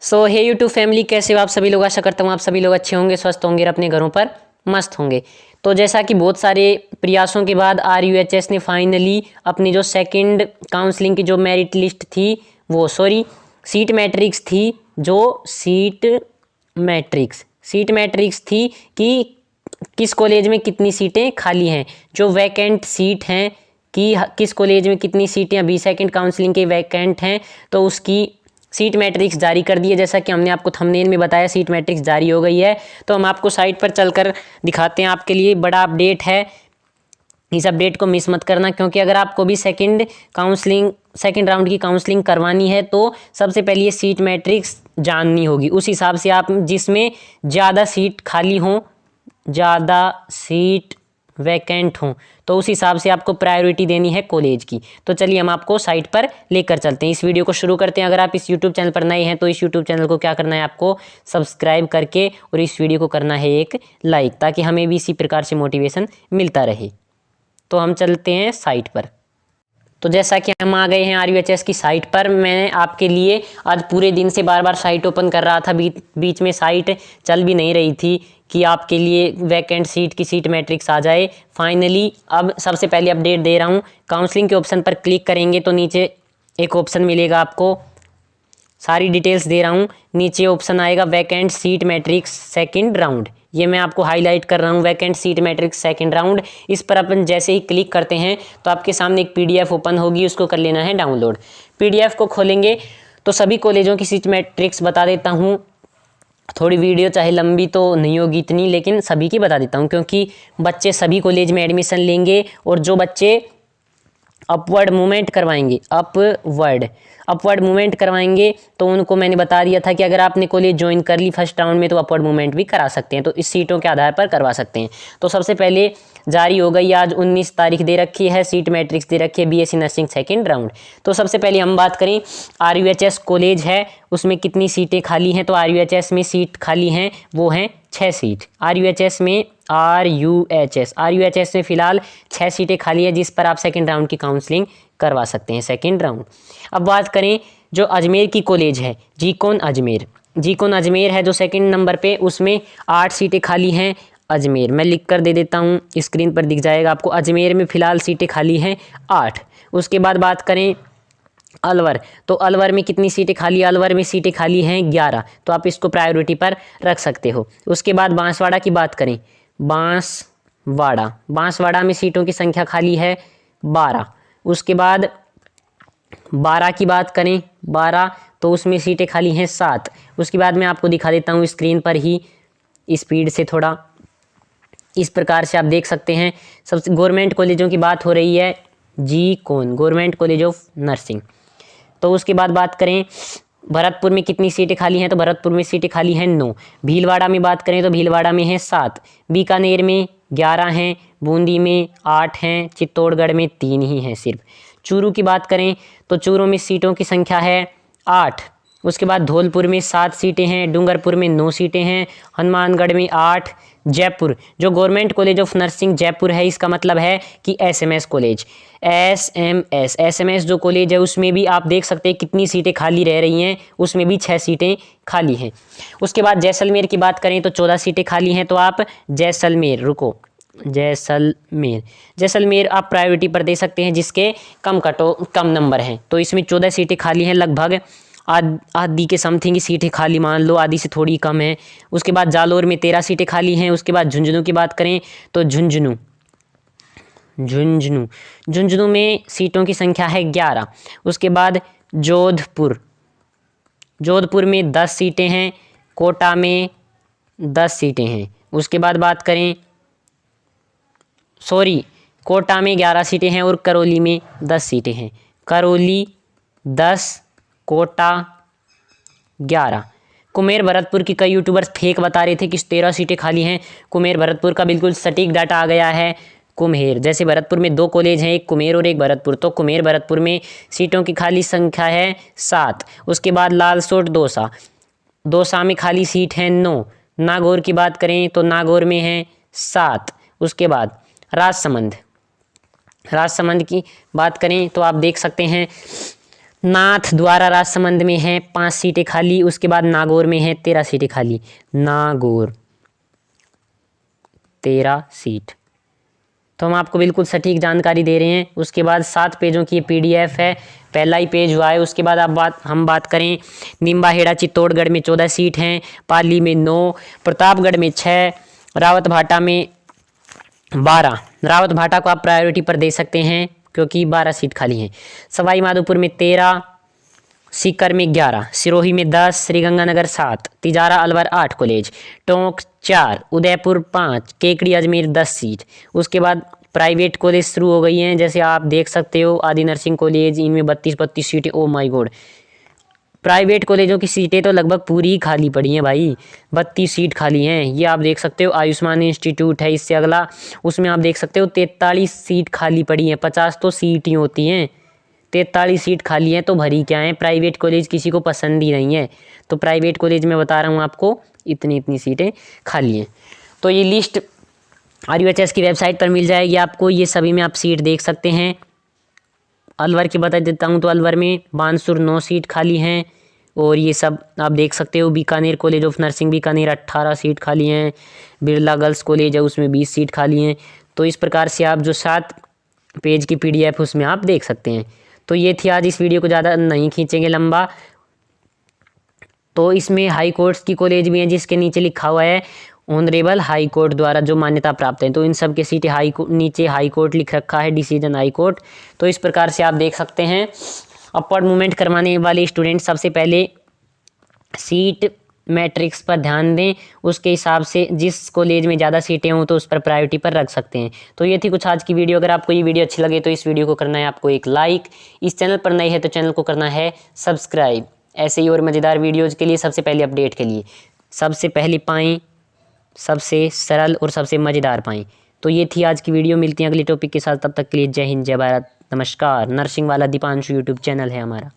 सो हे YouTube family, कैसे हो आप सभी लोग। आशा करता हूँ आप सभी लोग अच्छे होंगे, स्वस्थ होंगे और अपने घरों पर मस्त होंगे। तो जैसा कि बहुत सारे प्रयासों के बाद RUHS ने फाइनली अपनी जो सेकंड काउंसलिंग की जो मेरिट लिस्ट थी वो सीट मैट्रिक्स थी, जो सीट मैट्रिक्स थी कि किस कॉलेज में कितनी सीटें खाली हैं, जो वैकेंट सीट हैं कि किस कॉलेज में कितनी सीटें अभी सेकंड काउंसलिंग के वैकेंट हैं, तो उसकी सीट मैट्रिक्स जारी कर दी है। जैसा कि हमने आपको थंबनेल में बताया, सीट मैट्रिक्स जारी हो गई है। तो हम आपको साइट पर चलकर दिखाते हैं, आपके लिए बड़ा अपडेट है। इस अपडेट को मिस मत करना, क्योंकि अगर आपको भी सेकंड राउंड की काउंसलिंग करवानी है तो सबसे पहले ये सीट मैट्रिक्स जाननी होगी। उस हिसाब से आप जिसमें ज़्यादा सीट खाली हों, ज़्यादा सीट वैकेंट हों, तो उस हिसाब से आपको प्रायोरिटी देनी है कॉलेज की। तो चलिए हम आपको साइट पर लेकर चलते हैं। इस वीडियो को शुरू करते हैं। अगर आप इस यूट्यूब चैनल पर नए हैं तो इस यूट्यूब चैनल को क्या करना है, आपको सब्सक्राइब करके और इस वीडियो को करना है एक लाइक, ताकि हमें भी इसी प्रकार से मोटिवेशन मिलता रहे। तो हम चलते हैं साइट पर। तो जैसा कि हम आ गए हैं RUHS की साइट पर। मैं आपके लिए आज पूरे दिन से बार बार साइट ओपन कर रहा था, बीच में साइट चल भी नहीं रही थी कि आपके लिए वैकेंट सीट की सीट मैट्रिक्स आ जाए। फाइनली अब सबसे पहले अपडेट दे रहा हूँ। काउंसलिंग के ऑप्शन पर क्लिक करेंगे तो नीचे एक ऑप्शन मिलेगा आपको, सारी डिटेल्स दे रहा हूँ। नीचे ऑप्शन आएगा vacant seat matrix second round, ये मैं आपको हाईलाइट कर रहा हूँ, vacant seat matrix second round. इस पर अपन जैसे ही क्लिक करते हैं तो आपके सामने एक PDF ओपन होगी, उसको कर लेना है डाउनलोड। PDF को खोलेंगे तो सभी कॉलेजों की सीट मैट्रिक्स बता देता हूँ। थोड़ी वीडियो चाहे लंबी तो नहीं होगी इतनी, लेकिन सभी की बता देता हूँ, क्योंकि बच्चे सभी कॉलेज में एडमिशन लेंगे और जो बच्चे अपवर्ड मूवमेंट करवाएंगे तो उनको मैंने बता दिया था कि अगर आपने कॉलेज ज्वाइन कर ली फर्स्ट राउंड में तो अपवर्ड मूवमेंट भी करा सकते हैं, तो इस सीटों के आधार पर करवा सकते हैं। तो सबसे पहले जारी हो गई, आज 19 तारीख दे रखी है, सीट मैट्रिक्स दे रखी है BSc नर्सिंग सेकेंड राउंड। तो सबसे पहले हम बात करें, RUHS कॉलेज है उसमें कितनी सीटें खाली हैं। तो RUHS में सीट खाली हैं वो हैं 6 सीट। RUHS में फ़िलहाल 6 सीटें खाली है, जिस पर आप सेकेंड राउंड की काउंसलिंग करवा सकते हैं, सेकेंड राउंड। अब बात करें जो अजमेर की कॉलेज है, जीकोन अजमेर है जो सेकंड नंबर पे, उसमें 8 सीटें खाली हैं। अजमेर मैं लिख कर दे देता हूँ, स्क्रीन पर दिख जाएगा आपको। अजमेर में फ़िलहाल सीटें खाली हैं 8। उसके बाद बात करें अलवर, तो अलवर में कितनी सीटें खाली है, अलवर में सीटें खाली हैं 11, तो आप इसको प्रायोरिटी पर रख सकते हो। उसके बाद बांसवाड़ा की बात करें, बांसवाड़ा में सीटों की संख्या खाली है 12। उसके बाद 12 की बात करें, 12 तो उसमें सीटें खाली हैं 7। उसके बाद मैं आपको दिखा देता हूँ स्क्रीन पर ही स्पीड से थोड़ा, इस प्रकार से आप देख सकते हैं। सबसे गवर्नमेंट कॉलेजों की बात हो रही है, जीकोन गवर्नमेंट कॉलेज ऑफ नर्सिंग। तो उसके बाद बात करें भरतपुर में कितनी सीटें खाली हैं, तो भरतपुर में सीटें खाली हैं 9। भीलवाड़ा में बात करें तो भीलवाड़ा में हैं 7। बीकानेर में 11 हैं, बूंदी में 8 हैं, चित्तौड़गढ़ में 3 ही हैं सिर्फ। चूरू की बात करें तो चूरू में सीटों की संख्या है 8। उसके बाद धौलपुर में 7 सीटें हैं, डूंगरपुर में 9 सीटें हैं, हनुमानगढ़ में 8। जयपुर जो government college of nursing Jaipur है, इसका मतलब है कि SMS कॉलेज, SMS जो कॉलेज है उसमें भी आप देख सकते हैं कितनी सीटें खाली रह रही हैं, उसमें भी 6 सीटें खाली हैं। उसके बाद जैसलमेर की बात करें तो 14 सीटें खाली हैं, तो आप जैसलमेर आप प्रायोरिटी पर दे सकते हैं जिसके कम नंबर हैं। तो इसमें 14 सीटें खाली हैं, लगभग आधी के समथिंग की सीटें खाली मान लो, आधी से थोड़ी कम है। उसके बाद जालोर में 13 सीटें खाली हैं। उसके बाद झुंझुनू की बात करें तो झुंझुनू में सीटों की संख्या है 11। उसके बाद जोधपुर में 10 सीटें हैं, कोटा में 10 सीटें हैं। उसके बाद बात करें कोटा में 11 सीटें हैं और करौली में 10 सीटें हैं। करौली 10, कोटा 11। कुमेर भरतपुर की कई यूट्यूबर्स फेक बता रहे थे कि 13 सीटें खाली हैं। कुमेर भरतपुर का बिल्कुल सटीक डाटा आ गया है। कुम्हेर, जैसे भरतपुर में 2 कॉलेज हैं, एक कुमेर और एक भरतपुर, तो कुमेर भरतपुर में सीटों की खाली संख्या है 7। उसके बाद लालसोट दौसा में खाली सीट है 9। नागौर की बात करें तो नागौर में है 7। उसके बाद राजसमंद की बात करें तो आप देख सकते हैं नाथ द्वारा राजसमंद में है 5 सीटें खाली। उसके बाद नागौर में है 13 सीटें खाली। नागौर 13 सीट। तो हम आपको बिल्कुल सटीक जानकारी दे रहे हैं। उसके बाद 7 पेजों की PDF है, पहला ही पेज हुआ है। उसके बाद हम बात करें, निम्बाहेड़ा चित्तौड़गढ़ में 14 सीट हैं, पाली में 9, प्रतापगढ़ में 6, रावत भाटा में 12। रावत भाटा को आप प्रायोरिटी पर दे सकते हैं क्योंकि 12 सीट खाली हैं। सवाई माधोपुर में 13, सीकर में 11, सिरोही में 10, श्रीगंगानगर 7, तिजारा अलवर 8 कॉलेज, टोंक 4, उदयपुर 5, केकड़ी अजमेर 10 सीट। उसके बाद प्राइवेट कॉलेज शुरू हो गई हैं, जैसे आप देख सकते हो आदि नर्सिंग कॉलेज, इनमें 32 सीटें। ओ माय गॉड, प्राइवेट कॉलेजों की सीटें तो लगभग पूरी ही खाली पड़ी हैं भाई, 32 सीट खाली हैं। ये आप देख सकते हो आयुष्मान इंस्टीट्यूट है इससे अगला, उसमें आप देख सकते हो 43 सीट खाली पड़ी हैं। 50 तो सीट ही होती हैं, 43 सीट खाली हैं तो भरी क्या है। प्राइवेट कॉलेज किसी को पसंद ही नहीं है, तो प्राइवेट कॉलेज में बता रहा हूँ आपको इतनी सीटें खाली हैं। तो ये लिस्ट RUHS की वेबसाइट पर मिल जाएगी आपको, ये सभी में आप सीट देख सकते हैं। अलवर की बता देता हूँ तो अलवर में बानसूर 9 सीट खाली हैं, और ये सब आप देख सकते हो। Bikaner college of nursing Bikaner 18 seat खाली हैं। बिरला गर्ल्स कॉलेज है उसमें 20 सीट खाली हैं। तो इस प्रकार से आप जो 7 पेज की PDF उसमें आप देख सकते हैं। तो ये थी आज, इस वीडियो को ज़्यादा नहीं खींचेंगे लंबा। तो इसमें हाई कोर्ट्स की कॉलेज भी हैं जिसके नीचे लिखा हुआ है ऑनरेबल हाई कोर्ट द्वारा जो मान्यता प्राप्त है, तो इन सब के सीटें नीचे हाई कोर्ट लिख रखा है, डिसीजन हाई कोर्ट। तो इस प्रकार से आप देख सकते हैं। अपवर्ड मूवमेंट करवाने वाले स्टूडेंट सबसे पहले सीट मैट्रिक्स पर ध्यान दें, उसके हिसाब से जिस कॉलेज में ज़्यादा सीटें हों तो उस पर प्रायोरिटी पर रख सकते हैं। तो ये थी कुछ आज की वीडियो। अगर आपको ये वीडियो अच्छी लगे तो इस वीडियो को करना है आपको एक लाइक, इस चैनल पर नए हैं तो चैनल को करना है सब्सक्राइब। ऐसे ही और मज़ेदार वीडियोज़ के लिए, सबसे पहले अपडेट के लिए सबसे पहले पाएँ, सबसे सरल और सबसे मज़ेदार पाएँ। तो ये थी आज की वीडियो, मिलती हैं अगले टॉपिक के साथ। तब तक के लिए जय हिंद, जय भारत, नमस्कार। नर्सिंग वाला दीपांशु यूट्यूब चैनल है हमारा।